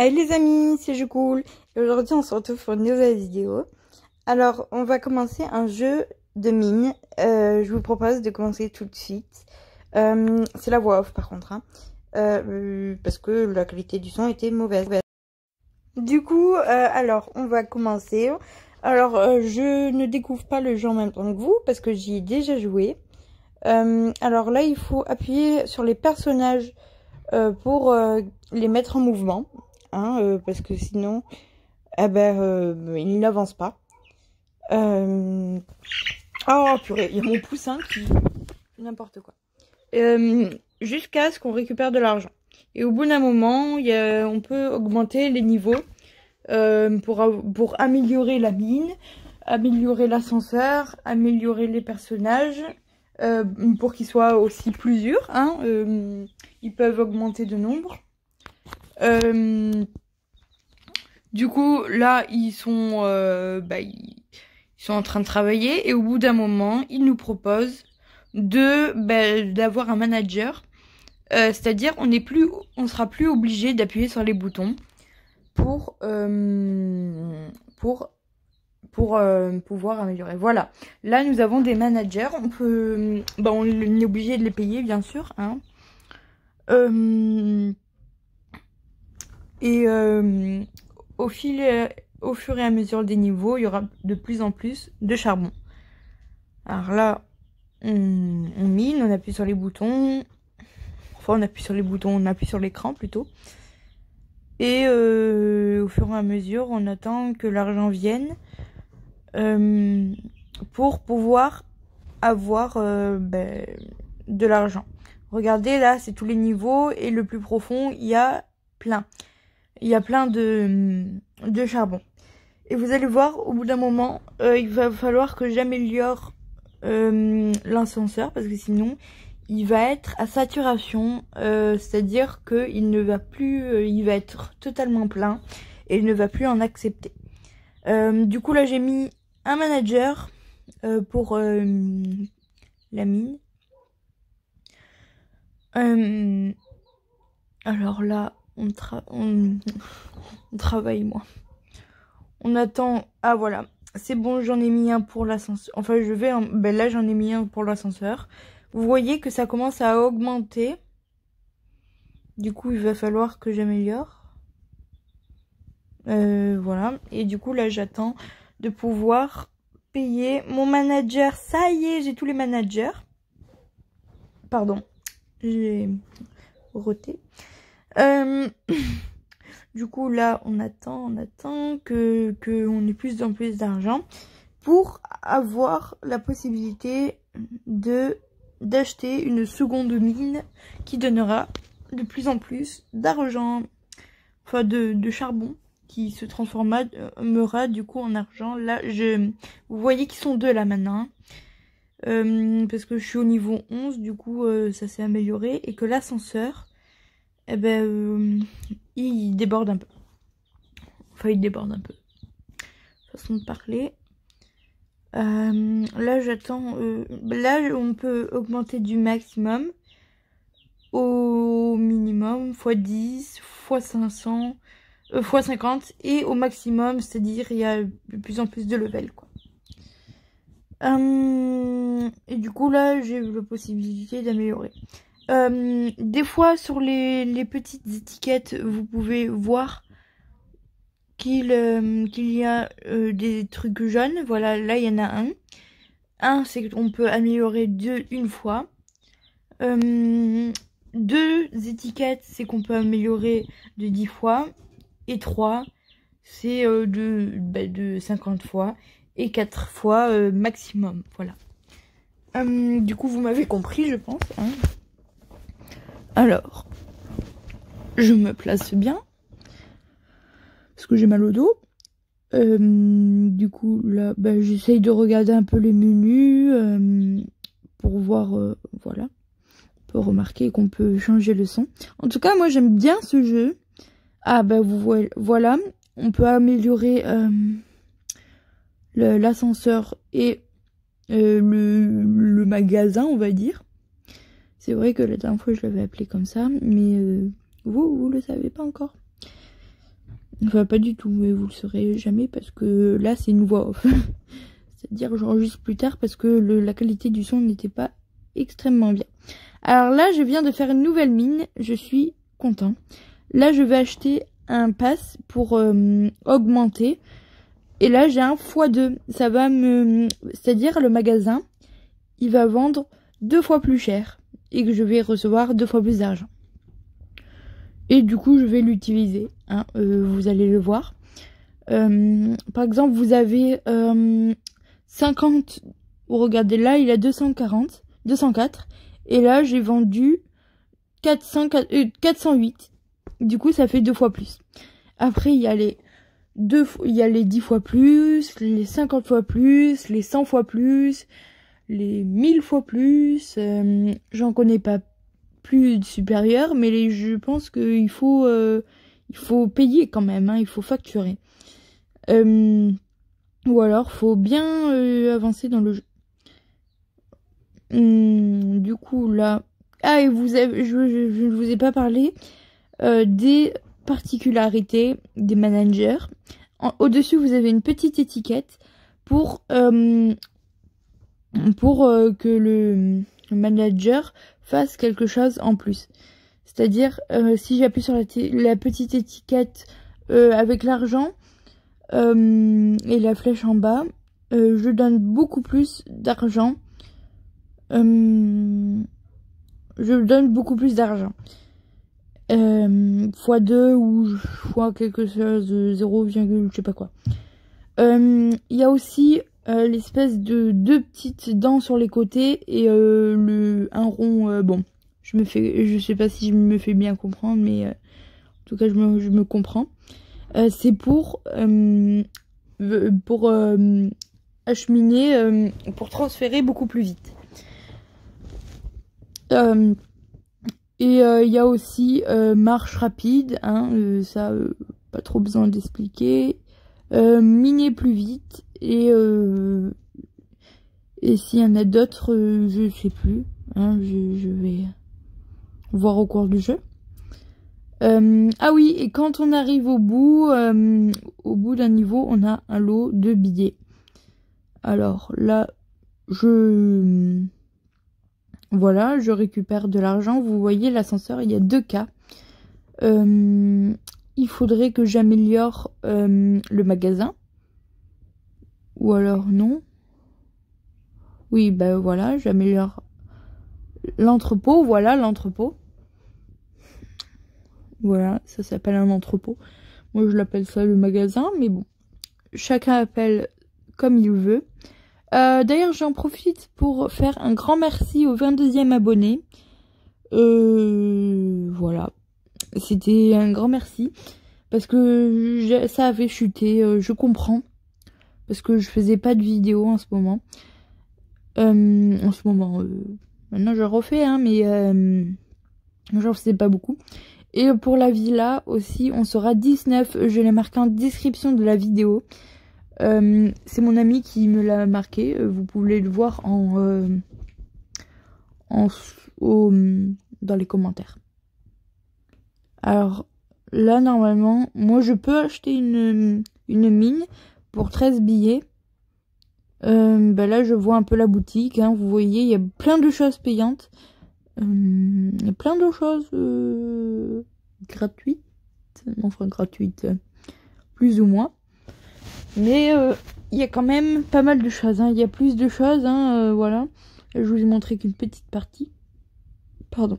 Hey les amis, c'est Jucool et aujourd'hui on se retrouve pour une nouvelle vidéo. Alors on va commencer un jeu de mine. Je vous propose de commencer tout de suite. C'est la voix off par contre, hein. Parce que la qualité du son était mauvaise. Du coup, alors on va commencer. Alors je ne découvre pas le jeu en même temps que vous parce que j'y ai déjà joué. Alors là il faut appuyer sur les personnages pour les mettre en mouvement. Parce que sinon, il n'avance pas. Oh purée, il y a mon poussin qui n'importe quoi. Jusqu'à ce qu'on récupère de l'argent. Et au bout d'un moment, on peut augmenter les niveaux pour améliorer la mine, améliorer l'ascenseur, améliorer les personnages, pour qu'ils soient aussi plus durs. Ils peuvent augmenter de nombre. Du coup, là, ils sont en train de travailler et au bout d'un moment, ils nous proposent d'avoir un manager. C'est-à-dire, on sera plus obligé d'appuyer sur les boutons pour pouvoir améliorer. Voilà. Là, nous avons des managers. On est obligé de les payer, bien sûr. Au fur et à mesure des niveaux, il y aura de plus en plus de charbon. Alors là, on mine, on appuie sur les boutons. Enfin, on appuie sur les boutons, on appuie sur l'écran plutôt. Et au fur et à mesure, on attend que l'argent vienne pour pouvoir avoir de l'argent. Regardez, là, c'est tous les niveaux et le plus profond, il y a plein de charbon. Et vous allez voir, au bout d'un moment, il va falloir que j'améliore l'ascenseur parce que sinon, il va être à saturation, c'est-à-dire qu'il ne va plus, il va être totalement plein et il ne va plus en accepter. Du coup, là, j'ai mis un manager pour la mine. Alors là, on travaille, moi. On attend. Ah voilà, c'est bon, j'en ai mis un pour l'ascenseur. Enfin, là, j'en ai mis un pour l'ascenseur. Vous voyez que ça commence à augmenter. Du coup, il va falloir que j'améliore. Voilà. Et du coup, là, j'attends de pouvoir payer mon manager. Ça y est, j'ai tous les managers. Pardon, j'ai roté. Du coup, là, on attend que on ait plus en plus d'argent pour avoir la possibilité d'acheter une seconde mine qui donnera de plus en plus d'argent, enfin de charbon qui se transformera du coup en argent. Là, vous voyez qu'ils sont deux là maintenant. Parce que je suis au niveau 11, du coup, ça s'est amélioré et que l'ascenseur, il déborde un peu. Enfin, il déborde un peu. Façon de parler. Là, j'attends. Là, on peut augmenter du maximum au minimum, x 10, x 500, x 50 et au maximum, c'est-à-dire il y a de plus en plus de level, quoi. Et du coup, là, j'ai la possibilité d'améliorer. Des fois, sur les petites étiquettes, vous pouvez voir qu'il y a des trucs jaunes. Voilà, là, il y en a un. Un, c'est qu'on peut améliorer une fois. Deux étiquettes, c'est qu'on peut améliorer de 10 fois. Et 3, c'est de 50 fois. Et 4 fois maximum. Voilà. Du coup, vous m'avez compris, je pense. Alors, je me place bien. Parce que j'ai mal au dos. Du coup, là, j'essaye de regarder un peu les menus. Pour voir, voilà. On peut remarquer qu'on peut changer le son. En tout cas, moi, j'aime bien ce jeu. Ah, voilà. On peut améliorer l'ascenseur et le magasin, on va dire. C'est vrai que la dernière fois je l'avais appelé comme ça, mais vous le savez pas encore. Enfin, pas du tout, mais vous le saurez jamais parce que là, c'est une voix off. C'est-à-dire, j'enregistre plus tard parce que la qualité du son n'était pas extrêmement bien. Alors là, je viens de faire une nouvelle mine. Je suis content. Là, je vais acheter un pass pour augmenter. Et là, j'ai un x2. Ça va me... C'est-à-dire, le magasin, il va vendre 2 fois plus cher. Et que je vais recevoir 2 fois plus d'argent. Et du coup, je vais l'utiliser. Hein, vous allez le voir. Par exemple, vous avez 50... Regardez, là, il a 204. Et là, j'ai vendu 408. Du coup, ça fait 2 fois plus. Après, il y a les 10 fois plus, les 50 fois plus, les 100 fois plus, les 1000 fois plus. J'en connais pas plus supérieur, mais je pense qu'il faut, il faut payer quand même, hein, il faut facturer. Ou alors, faut bien avancer dans le jeu. Du coup, là... Ah, et je ne vous ai pas parlé des particularités des managers. Au-dessus, vous avez une petite étiquette pour que le manager fasse quelque chose en plus. C'est-à-dire, si j'appuie sur la petite étiquette avec l'argent et la flèche en bas, je donne beaucoup plus d'argent. Je donne beaucoup plus d'argent. x2 ou fois quelque chose, 0, je sais pas quoi. Il y a aussi l'espèce de 2 petites dents sur les côtés et un rond. Bon, je sais pas si je me fais bien comprendre, mais en tout cas je me comprends. C'est pour acheminer, pour transférer beaucoup plus vite. Et il y a aussi marche rapide, hein, ça pas trop besoin d'expliquer. Miner plus vite et s'il y en a d'autres, je sais plus, hein, je vais voir au cours du jeu. Ah oui, et quand on arrive au bout d'un niveau, on a un lot de billets. Alors là, voilà, je récupère de l'argent. Vous voyez l'ascenseur, il y a 2 cas. Il faudrait que j'améliore le magasin. Ou alors non. Oui, ben voilà, j'améliore l'entrepôt. Voilà, l'entrepôt. Voilà, ça s'appelle un entrepôt. Moi, je l'appelle ça le magasin, mais bon. Chacun appelle comme il veut. D'ailleurs, j'en profite pour faire un grand merci au 22e abonné. Voilà. C'était un grand merci. Parce que ça avait chuté, je comprends. Parce que je faisais pas de vidéo en ce moment. Maintenant je refais, hein, mais j'en faisais pas beaucoup. Et pour la villa aussi, on sera 19. Je l'ai marqué en description de la vidéo. C'est mon ami qui me l'a marqué. Vous pouvez le voir dans les commentaires. Alors là, normalement, moi je peux acheter une mine pour 13 billets. Là, je vois un peu la boutique. Hein, vous voyez, il y a plein de choses payantes. Il y a plein de choses gratuites. Enfin, gratuites, plus ou moins. Mais il y a quand même pas mal de choses. Hein. Il y a plus de choses. Hein, voilà. Je vous ai montré qu'une petite partie. Pardon.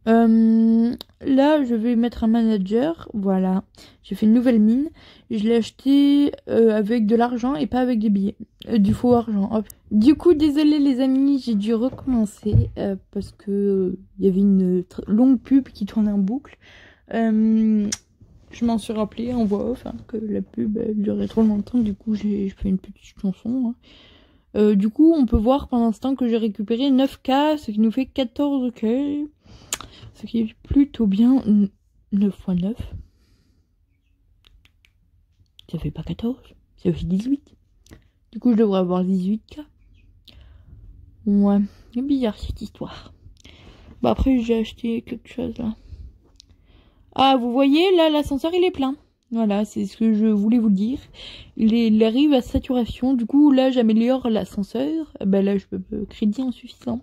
Là, je vais mettre un manager. Voilà. J'ai fait une nouvelle mine. Je l'ai acheté avec de l'argent et pas avec des billets. Du faux argent. Hop. Du coup, désolé les amis, j'ai dû recommencer parce que il y avait une longue pub qui tournait en boucle. Je m'en suis rappelé en voix off hein, que la pub durait trop longtemps. Du coup, j'ai fait une petite chanson. Hein. Du coup, on peut voir pendant ce temps que j'ai récupéré 9K, ce qui nous fait 14K. Ce qui est plutôt bien. 9 x 9. Ça fait pas 14. Ça fait 18. Du coup, je devrais avoir 18K. Ouais. C'est bizarre cette histoire. Bah après, j'ai acheté quelque chose là. Ah, vous voyez, là, l'ascenseur, il est plein. Voilà, c'est ce que je voulais vous dire. Il arrive à saturation. Du coup, là, j'améliore l'ascenseur. Ben là, je peux crédit insuffisant.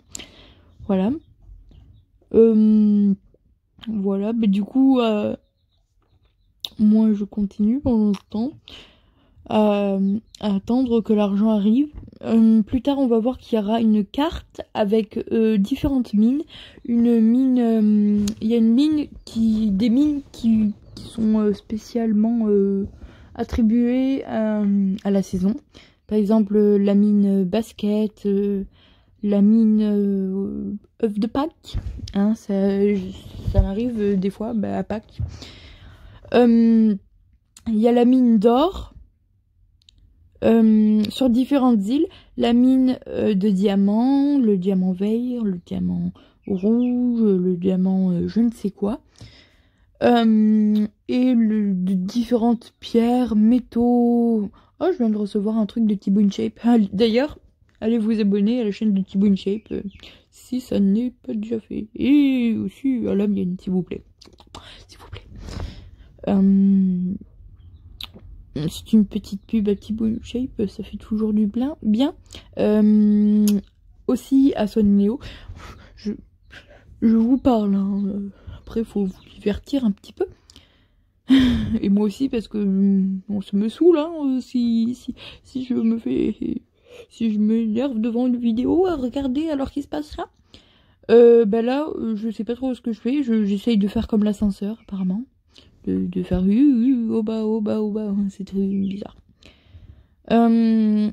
Voilà. Voilà, mais du coup, moi, je continue pendant ce temps à attendre que l'argent arrive. Plus tard, on va voir qu'il y aura une carte avec différentes mines. Une mine, il y a une mine des mines qui sont spécialement attribuées à la saison. Par exemple, la mine basket, la mine œuf de Pâques. Hein, ça arrive des fois à Pâques. Il y a la mine d'or. Sur différentes îles, la mine de diamants, le diamant vert, le diamant rouge, le diamant je ne sais quoi, et de différentes pierres, métaux. Oh, je viens de recevoir un truc de Thibaut InShape. Ah, d'ailleurs, allez vous abonner à la chaîne de Thibaut InShape si ça n'est pas déjà fait. Et aussi à la mienne, s'il vous plaît. S'il vous plaît. C'est une petite pub à Thibaut InShape, ça fait toujours du bien. Aussi à Swan Néo, je vous parle, hein. Après faut vous divertir un petit peu. Et moi aussi parce que on se me saoule, hein, si je me fais... Si je m'énerve devant une vidéo à regarder alors qu'il se passe ça. Ben là, je sais pas trop ce que je fais, j'essaye de faire comme l'ascenseur apparemment. De faire au bas, c'est très bizarre. En